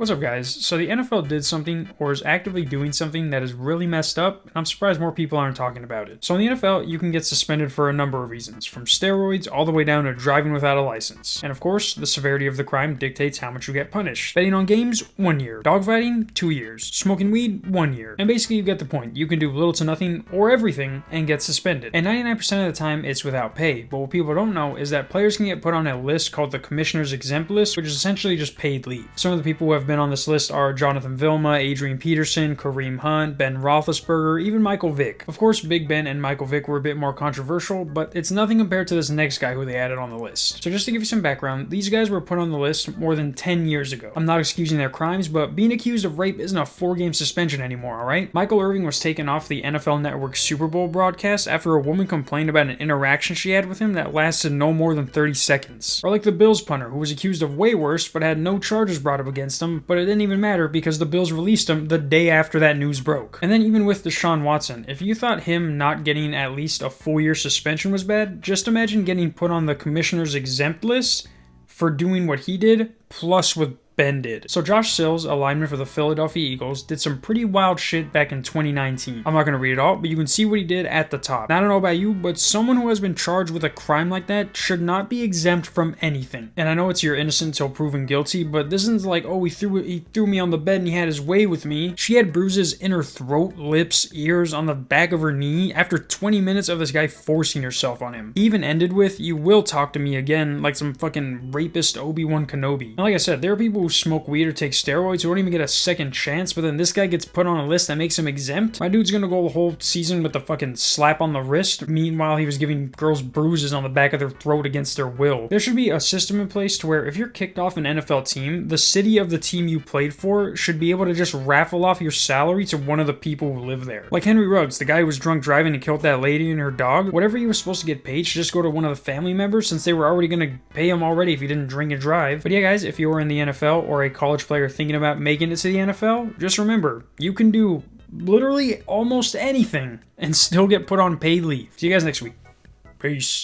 What's up, guys? So the NFL did something, or is actively doing something, that is really messed up, and I'm surprised more people aren't talking about it. So in the NFL, you can get suspended for a number of reasons, from steroids all the way down to driving without a license. And of course, the severity of the crime dictates how much you get punished. Betting on games, 1 year. Dogfighting, 2 years. Smoking weed, 1 year. And basically you get the point. You can do little to nothing, or everything, and get suspended. And 99% of the time, it's without pay. But what people don't know is that players can get put on a list called the Commissioner's Exempt List, which is essentially just paid leave. Some of the people who have been on this list are Jonathan Vilma, Adrian Peterson, Kareem Hunt, Ben Roethlisberger, even Michael Vick. Of course, Big Ben and Michael Vick were a bit more controversial, but it's nothing compared to this next guy who they added on the list. So just to give you some background, these guys were put on the list more than 10 years ago. I'm not excusing their crimes, but being accused of rape isn't a 4-game suspension anymore, alright? Michael Irvin was taken off the NFL Network's Super Bowl broadcast after a woman complained about an interaction she had with him that lasted no more than 30 seconds. Or like the Bills punter, who was accused of way worse, but had no charges brought up against him, but it didn't even matter because the Bills released him the day after that news broke. And then even with Deshaun Watson, if you thought him not getting at least a full year suspension was bad, just imagine getting put on the Commissioner's Exempt List for doing what he did, plus what Ben did. So Josh Sills, a lineman for the Philadelphia Eagles, did some pretty wild shit back in 2019. I'm not going to read it all, but you can see what he did at the top. Now, I don't know about you, but someone who has been charged with a crime like that should not be exempt from anything. And I know it's you're innocent until proven guilty, but this isn't like, oh, he threw me on the bed and he had his way with me. She had bruises in her throat, lips, ears, on the back of her knee after 20 minutes of this guy forcing herself on him. He even ended with, "You will talk to me again," like some fucking rapist Obi-Wan Kenobi. And like I said, there are people who smoke weed or take steroids who don't even get a second chance, but then this guy gets put on a list that makes him exempt. My dude's gonna go the whole season with the fucking slap on the wrist. Meanwhile, he was giving girls bruises on the back of their throat against their will. There should be a system in place to where if you're kicked off an NFL team, the city of the team you played for should be able to just raffle off your salary to one of the people who live there. Like Henry Ruggs, the guy who was drunk driving and killed that lady and her dog. Whatever he was supposed to get paid should just go to one of the family members, since they were already gonna pay him already if he didn't drink and drive. But yeah, guys, if you were in the NFL or a college player thinking about making it to the NFL, just remember, you can do literally almost anything and still get put on paid leave. See you guys next week. Peace.